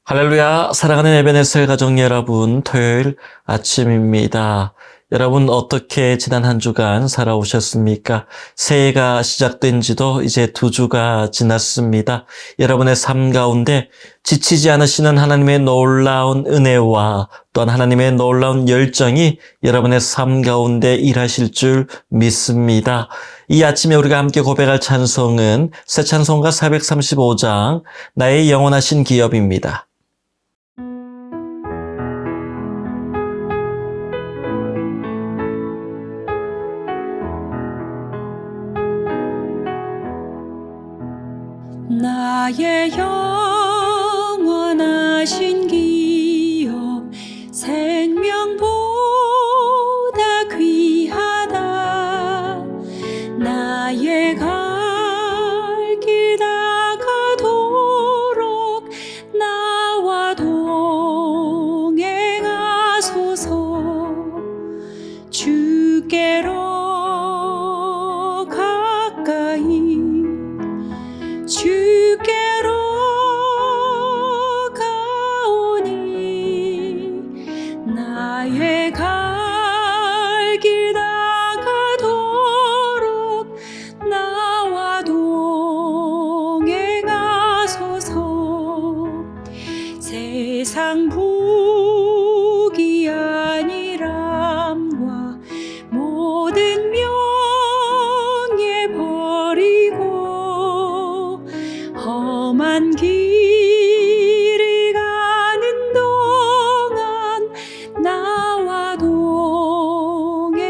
할렐루야, 사랑하는 에베네셀 가족 여러분, 토요일 아침입니다. 여러분 어떻게 지난 한 주간 살아오셨습니까? 새해가 시작된 지도 이제 2주가 지났습니다. 여러분의 삶 가운데 지치지 않으시는 하나님의 놀라운 은혜와 또한 하나님의 놀라운 열정이 여러분의 삶 가운데 일하실 줄 믿습니다. 이 아침에 우리가 함께 고백할 찬송은 새 찬송가 435장 나의 영원하신 기업입니다. 나의 영원하신 기업 생명보다 귀하다. 나의 갈 길 다가도록 나와 동행하소서. 주께로 가까이 주께로 가오니 나의 갈 길 다가도록 나와 동행하소서. 세상 부귀한이람과 모든 명예 버리고 험한 길을 가는 동안 나와 동행하소서.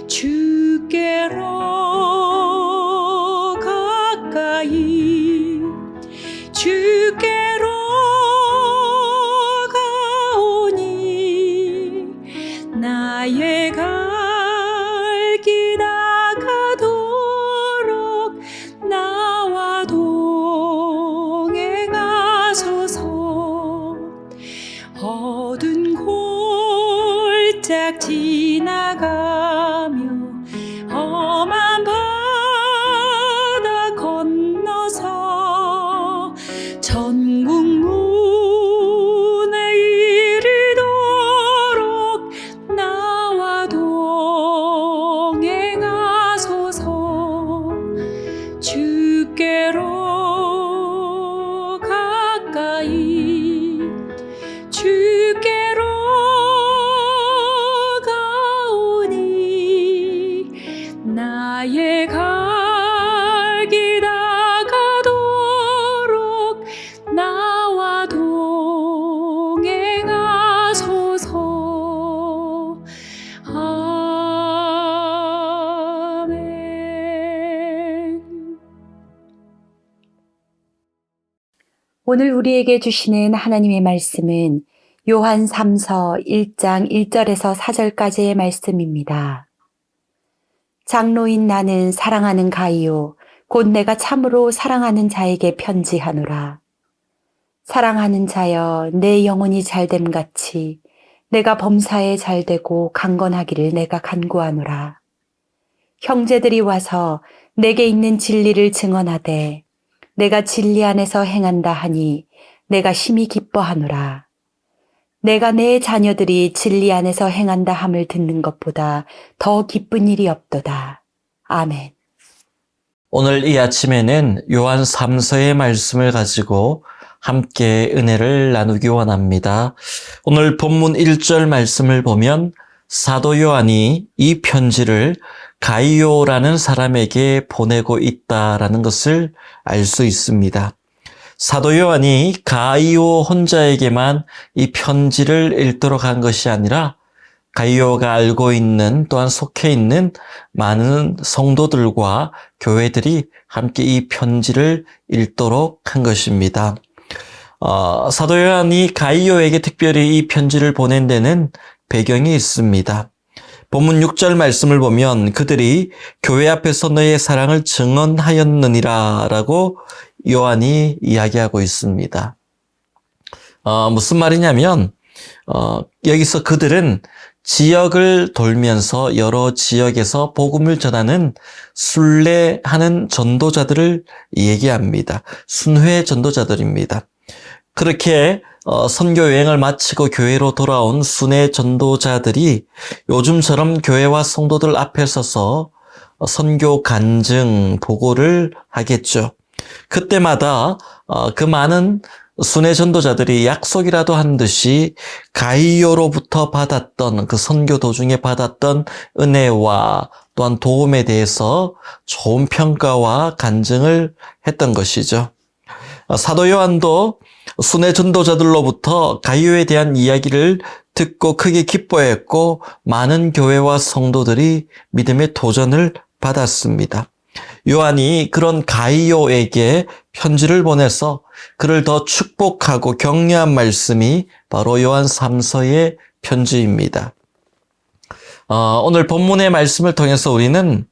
주께로 가까이 주께로 가오니 나의 갈 길 다가도록 나와 동행하소서. 어두운 골짝 지나가며 험한 바다 건너서 천국 문에 이르도록 나와 동행하소서. 주께로 가까이 주께로 가오니 나의 갈 길 다가도록 나와 동행하소서. 아멘. 오늘 우리에게 주시는 하나님의 말씀은 요한 3서 1장 1절에서 4절까지의 말씀입니다. 장로인 나는 사랑하는 가이오 곧 내가 참으로 사랑하는 자에게 편지하노라. 사랑하는 자여 내 영혼이 잘됨 같이 내가 범사에 잘되고 강건하기를 내가 간구하노라. 형제들이 와서 내게 있는 진리를 증언하되 내가 진리 안에서 행한다 하니 내가 심히 기뻐하노라. 내가 내 자녀들이 진리 안에서 행한다 함을 듣는 것보다 더 기쁜 일이 없도다. 아멘. 오늘 이 아침에는 요한 3서의 말씀을 가지고 함께 은혜를 나누기 원합니다. 오늘 본문 1절 말씀을 보면 사도 요한이 이 편지를 가이오라는 사람에게 보내고 있다라는 것을 알 수 있습니다. 사도 요한이 가이오 혼자에게만 이 편지를 읽도록 한 것이 아니라 가이오가 알고 있는 또한 속해 있는 많은 성도들과 교회들이 함께 이 편지를 읽도록 한 것입니다. 사도 요한이 가이오에게 특별히 이 편지를 보낸 데는 배경이 있습니다. 본문 6절 말씀을 보면 그들이 교회 앞에서 너의 사랑을 증언하였느니라 라고 요한이 이야기하고 있습니다. 무슨 말이냐면 여기서 그들은 지역을 돌면서 여러 지역에서 복음을 전하는 순례하는 전도자들을 얘기합니다. 순회 전도자들입니다. 그렇게 선교 여행을 마치고 교회로 돌아온 순회 전도자들이 요즘처럼 교회와 성도들 앞에 서서 선교 간증 보고를 하겠죠. 그때마다 그 많은 순회 전도자들이 약속이라도 한 듯이 가이오로부터 받았던 그 선교 도중에 받았던 은혜와 또한 도움에 대해서 좋은 평가와 간증을 했던 것이죠. 사도 요한도 순회 전도자들로부터 가이오에 대한 이야기를 듣고 크게 기뻐했고 많은 교회와 성도들이 믿음의 도전을 받았습니다. 요한이 그런 가이오에게 편지를 보내서 그를 더 축복하고 격려한 말씀이 바로 요한 3서의 편지입니다. 오늘 본문의 말씀을 통해서 우리는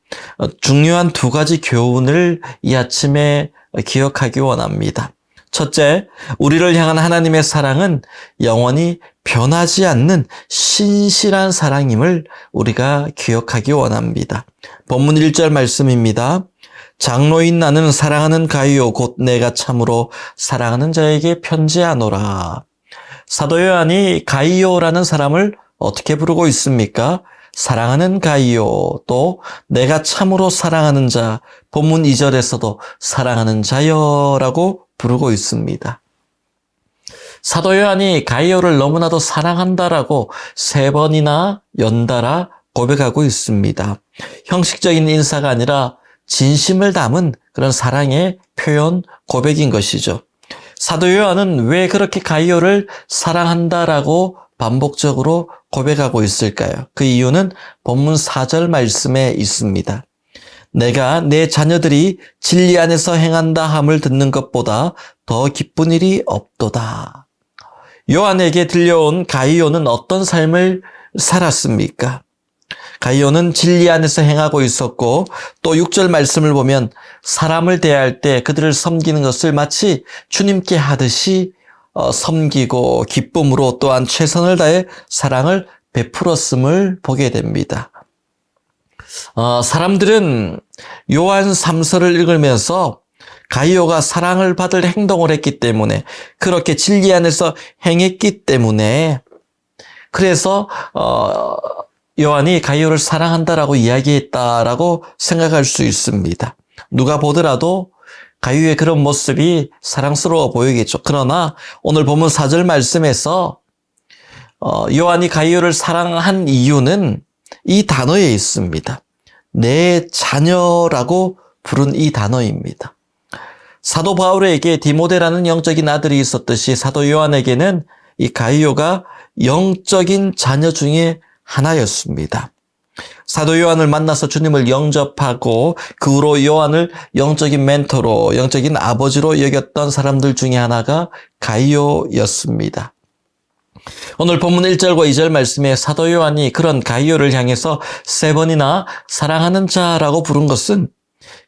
중요한 두 가지 교훈을 이 아침에 기억하기 원합니다. 첫째, 우리를 향한 하나님의 사랑은 영원히 변하지 않는 신실한 사랑임을 우리가 기억하기 원합니다. 본문 1절 말씀입니다. 장로인 나는 사랑하는 가이오 곧 내가 참으로 사랑하는 자에게 편지하노라. 사도 요한이 가이오라는 사람을 어떻게 부르고 있습니까? 사랑하는 가이오, 또 내가 참으로 사랑하는 자, 본문 2절에서도 사랑하는 자여라고 부르고 있습니다. 사도 요한이 가이오를 너무나도 사랑한다라고 3번이나 연달아 고백하고 있습니다. 형식적인 인사가 아니라 진심을 담은 그런 사랑의 표현 고백인 것이죠. 사도 요한은 왜 그렇게 가이오를 사랑한다라고 반복적으로 고백하고 있을까요? 그 이유는 본문 4절 말씀에 있습니다. 내가 내 자녀들이 진리 안에서 행한다 함을 듣는 것보다 더 기쁜 일이 없도다. 요한에게 들려온 가이오는 어떤 삶을 살았습니까? 가이오는 진리 안에서 행하고 있었고 또 6절 말씀을 보면 사람을 대할 때 그들을 섬기는 것을 마치 주님께 하듯이 섬기고 기쁨으로 또한 최선을 다해 사랑을 베풀었음을 보게 됩니다. 사람들은 요한 3서를 읽으면서 가이오가 사랑을 받을 행동을 했기 때문에 그렇게 진리 안에서 행했기 때문에 그래서 요한이 가이오를 사랑한다라고 이야기했다라고 생각할 수 있습니다. 누가 보더라도 가이오의 그런 모습이 사랑스러워 보이겠죠. 그러나 오늘 본문 4절 말씀에서 요한이 가이오를 사랑한 이유는 이 단어에 있습니다. 내 자녀라고 부른 이 단어입니다. 사도 바울에게 디모데라는 영적인 아들이 있었듯이 사도 요한에게는 이 가이오가 영적인 자녀 중에 하나였습니다. 사도 요한을 만나서 주님을 영접하고 그 후로 요한을 영적인 멘토로, 영적인 아버지로 여겼던 사람들 중에 하나가 가이오였습니다. 오늘 본문 1절과 2절 말씀에 사도 요한이 그런 가이오를 향해서 3번이나 사랑하는 자라고 부른 것은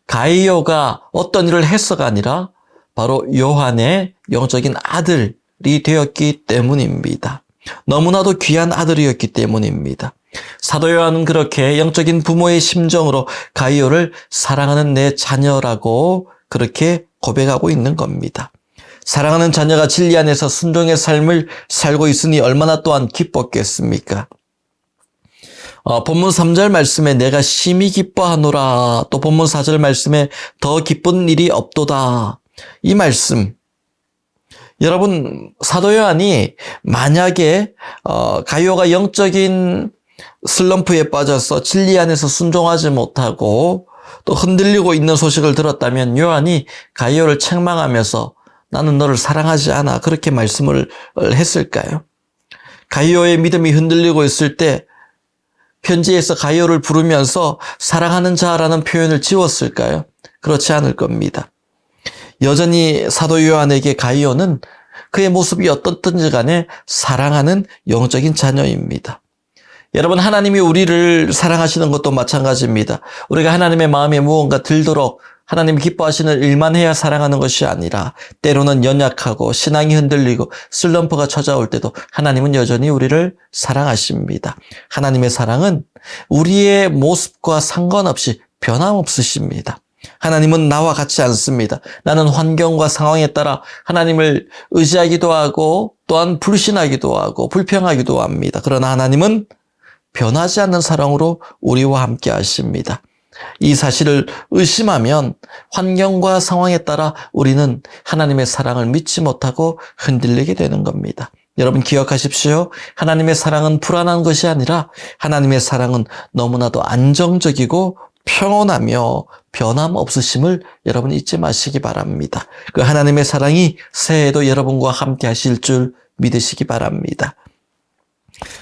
가이오가 어떤 일을 해서가 아니라 바로 요한의 영적인 아들이 되었기 때문입니다. 너무나도 귀한 아들이었기 때문입니다. 사도 요한은 그렇게 영적인 부모의 심정으로 가이오를 사랑하는 내 자녀라고 그렇게 고백하고 있는 겁니다. 사랑하는 자녀가 진리 안에서 순종의 삶을 살고 있으니 얼마나 또한 기뻤겠습니까? 본문 3절 말씀에 내가 심히 기뻐하노라, 또 본문 4절 말씀에 더 기쁜 일이 없도다. 이 말씀, 여러분, 사도 요한이 만약에 가이오가 영적인 슬럼프에 빠져서 진리 안에서 순종하지 못하고 또 흔들리고 있는 소식을 들었다면 요한이 가이오를 책망하면서 나는 너를 사랑하지 않아, 그렇게 말씀을 했을까요? 가이오의 믿음이 흔들리고 있을 때 편지에서 가이오를 부르면서 사랑하는 자라는 표현을 지웠을까요? 그렇지 않을 겁니다. 여전히 사도 요한에게 가이오는 그의 모습이 어떻든지 간에 사랑하는 영적인 자녀입니다. 여러분, 하나님이 우리를 사랑하시는 것도 마찬가지입니다. 우리가 하나님의 마음에 무언가 들도록 하나님이 기뻐하시는 일만 해야 사랑하는 것이 아니라 때로는 연약하고 신앙이 흔들리고 슬럼프가 찾아올 때도 하나님은 여전히 우리를 사랑하십니다. 하나님의 사랑은 우리의 모습과 상관없이 변함없으십니다. 하나님은 나와 같지 않습니다. 나는 환경과 상황에 따라 하나님을 의지하기도 하고 또한 불신하기도 하고 불평하기도 합니다. 그러나 하나님은 변하지 않는 사랑으로 우리와 함께 하십니다. 이 사실을 의심하면 환경과 상황에 따라 우리는 하나님의 사랑을 믿지 못하고 흔들리게 되는 겁니다. 여러분 기억하십시오. 하나님의 사랑은 불안한 것이 아니라 하나님의 사랑은 너무나도 안정적이고 평온하며 변함없으심을 여러분 잊지 마시기 바랍니다. 그 하나님의 사랑이 새해에도 여러분과 함께 하실 줄 믿으시기 바랍니다.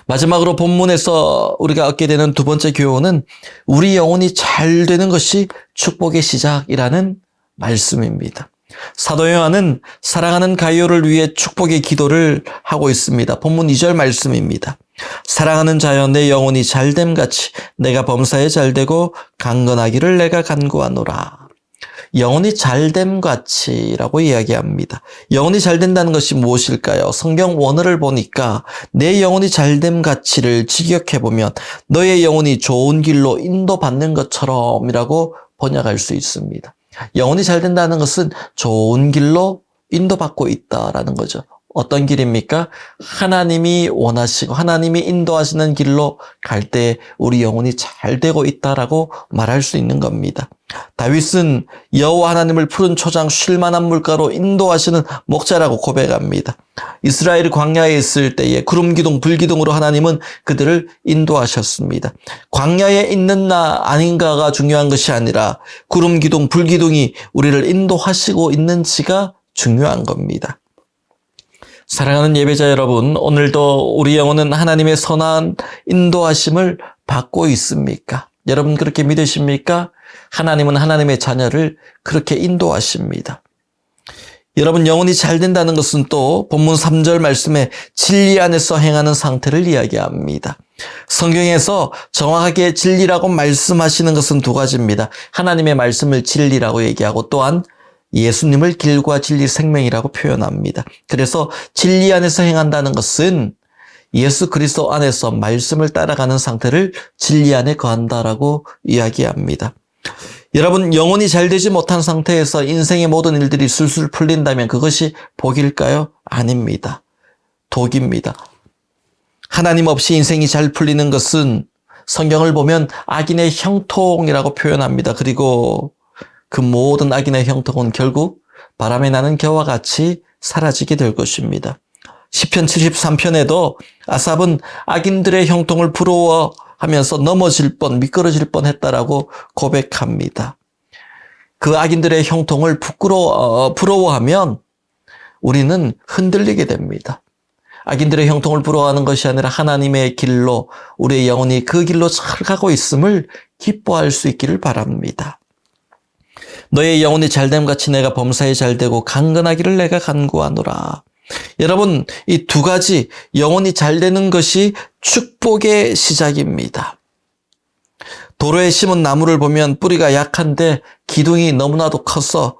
마지막으로 본문에서 우리가 얻게 되는 두 번째 교훈은 우리 영혼이 잘 되는 것이 축복의 시작이라는 말씀입니다. 사도 요한은 사랑하는 가이오를 위해 축복의 기도를 하고 있습니다. 본문 2절 말씀입니다. 사랑하는 자여 내 영혼이 잘됨같이 내가 범사에 잘되고 강건하기를 내가 간구하노라. 영혼이 잘됨같이라고 이야기합니다. 영혼이 잘된다는 것이 무엇일까요? 성경 원어를 보니까 내 영혼이 잘됨같이를 직역해보면 너의 영혼이 좋은 길로 인도받는 것처럼이라고 번역할 수 있습니다. 영혼이 잘된다는 것은 좋은 길로 인도받고 있다라는 거죠. 어떤 길입니까? 하나님이 원하시고 하나님이 인도하시는 길로 갈 때 우리 영혼이 잘 되고 있다라고 말할 수 있는 겁니다. 다윗은 여호와 하나님을 푸른 초장 쉴만한 물가로 인도하시는 목자라고 고백합니다. 이스라엘이 광야에 있을 때에 구름 기둥 불 기둥으로 하나님은 그들을 인도하셨습니다. 광야에 있는 나 아닌가가 중요한 것이 아니라 구름 기둥 불 기둥이 우리를 인도하시고 있는지가 중요한 겁니다. 사랑하는 예배자 여러분, 오늘도 우리 영혼은 하나님의 선한 인도하심을 받고 있습니까? 여러분 그렇게 믿으십니까? 하나님은 하나님의 자녀를 그렇게 인도하십니다. 여러분 영혼이 잘 된다는 것은 또 본문 3절 말씀에 진리 안에서 행하는 상태를 이야기합니다. 성경에서 정확하게 진리라고 말씀하시는 것은 두 가지입니다. 하나님의 말씀을 진리라고 얘기하고 또한 예수님을 길과 진리 생명이라고 표현합니다. 그래서 진리 안에서 행한다는 것은 예수 그리스도 안에서 말씀을 따라가는 상태를 진리 안에 거한다라고 이야기합니다. 여러분 영혼이 잘 되지 못한 상태에서 인생의 모든 일들이 술술 풀린다면 그것이 복일까요? 아닙니다. 독입니다. 하나님 없이 인생이 잘 풀리는 것은 성경을 보면 악인의 형통이라고 표현합니다. 그리고 그 모든 악인의 형통은 결국 바람에 나는 겨와 같이 사라지게 될 것입니다. 시편 73편에도 아삽은 악인들의 형통을 부러워하면서 넘어질 뻔, 미끄러질 뻔했다라고 고백합니다. 그 악인들의 형통을 부러워하면 우리는 흔들리게 됩니다. 악인들의 형통을 부러워하는 것이 아니라 하나님의 길로 우리의 영혼이 그 길로 잘 가고 있음을 기뻐할 수 있기를 바랍니다. 너의 영혼이 잘됨같이 내가 범사에 잘되고 강건하기를 내가 간구하노라. 여러분 이 두 가지 영혼이 잘되는 것이 축복의 시작입니다. 도로에 심은 나무를 보면 뿌리가 약한데 기둥이 너무나도 커서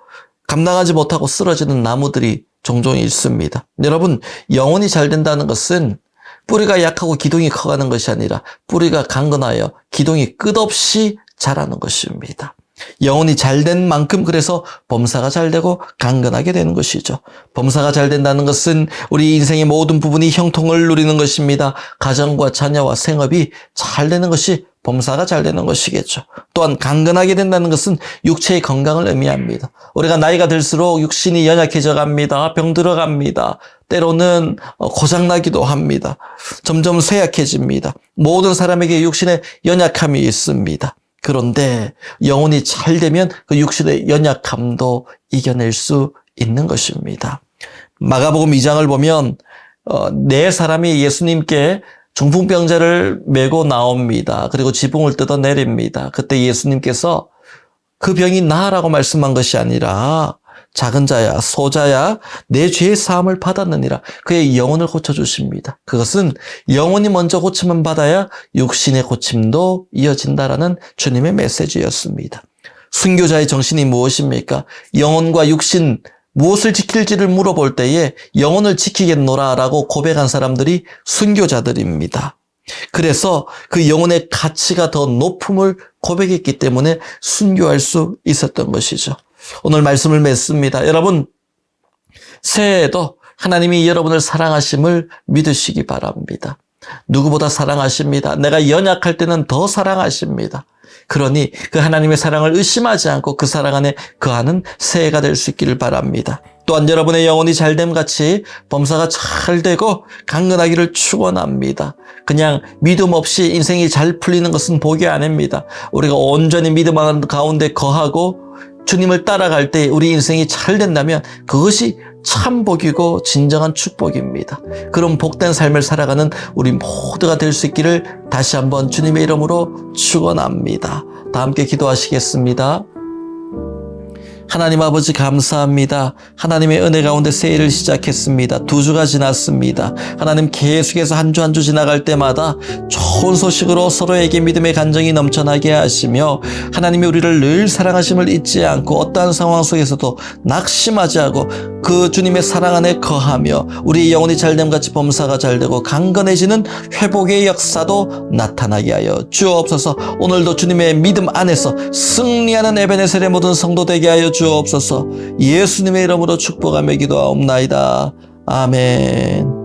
감당하지 못하고 쓰러지는 나무들이 종종 있습니다. 여러분 영혼이 잘된다는 것은 뿌리가 약하고 기둥이 커가는 것이 아니라 뿌리가 강건하여 기둥이 끝없이 자라는 것입니다. 영혼이 잘된 만큼 그래서 범사가 잘되고 강건하게 되는 것이죠. 범사가 잘된다는 것은 우리 인생의 모든 부분이 형통을 누리는 것입니다. 가정과 자녀와 생업이 잘되는 것이 범사가 잘되는 것이겠죠. 또한 강건하게 된다는 것은 육체의 건강을 의미합니다. 우리가 나이가 들수록 육신이 연약해져 갑니다. 병들어 갑니다. 때로는 고장나기도 합니다. 점점 쇠약해집니다. 모든 사람에게 육신에 연약함이 있습니다. 그런데 영혼이 잘 되면 그 육신의 연약함도 이겨낼 수 있는 것입니다. 마가복음 2장을 보면 네 사람이 예수님께 중풍병자를 메고 나옵니다. 그리고 지붕을 뜯어내립니다. 그때 예수님께서 그 병이 나으라고 말씀한 것이 아니라 작은 자야 소자야 내 죄의 사함을 받았느니라. 그의 영혼을 고쳐주십니다. 그것은 영혼이 먼저 고침을 받아야 육신의 고침도 이어진다라는 주님의 메시지였습니다. 순교자의 정신이 무엇입니까? 영혼과 육신 무엇을 지킬지를 물어볼 때에 영혼을 지키겠노라 라고 고백한 사람들이 순교자들입니다. 그래서 그 영혼의 가치가 더 높음을 고백했기 때문에 순교할 수 있었던 것이죠. 오늘 말씀을 맺습니다. 여러분, 새해에도 하나님이 여러분을 사랑하심을 믿으시기 바랍니다. 누구보다 사랑하십니다. 내가 연약할 때는 더 사랑하십니다. 그러니 그 하나님의 사랑을 의심하지 않고 그 사랑 안에 거하는 새해가 될 수 있기를 바랍니다. 또한 여러분의 영혼이 잘됨같이 범사가 잘 되고 강건하기를 축원합니다. 그냥 믿음 없이 인생이 잘 풀리는 것은 복이 아닙니다. 우리가 온전히 믿음 가운데 거하고 주님을 따라갈 때 우리 인생이 잘 된다면 그것이 참 복이고 진정한 축복입니다. 그런 복된 삶을 살아가는 우리 모두가 될 수 있기를 다시 한번 주님의 이름으로 축원합니다. 다 함께 기도하시겠습니다. 하나님 아버지 감사합니다. 하나님의 은혜 가운데 새해를 시작했습니다. 2주가 지났습니다. 하나님 계속해서 한 주 한 주 지나갈 때마다 좋은 소식으로 서로에게 믿음의 간정이 넘쳐나게 하시며 하나님이 우리를 늘 사랑하심을 잊지 않고 어떠한 상황 속에서도 낙심하지 않고 그 주님의 사랑 안에 거하며 우리 영혼이 잘됨같이 범사가 잘되고 강건해지는 회복의 역사도 나타나게 하여 주옵소서. 오늘도 주님의 믿음 안에서 승리하는 에베네셀의 모든 성도 되게 하여 주옵소서. 예수님의 이름으로 축복하며 기도하옵나이다. 아멘.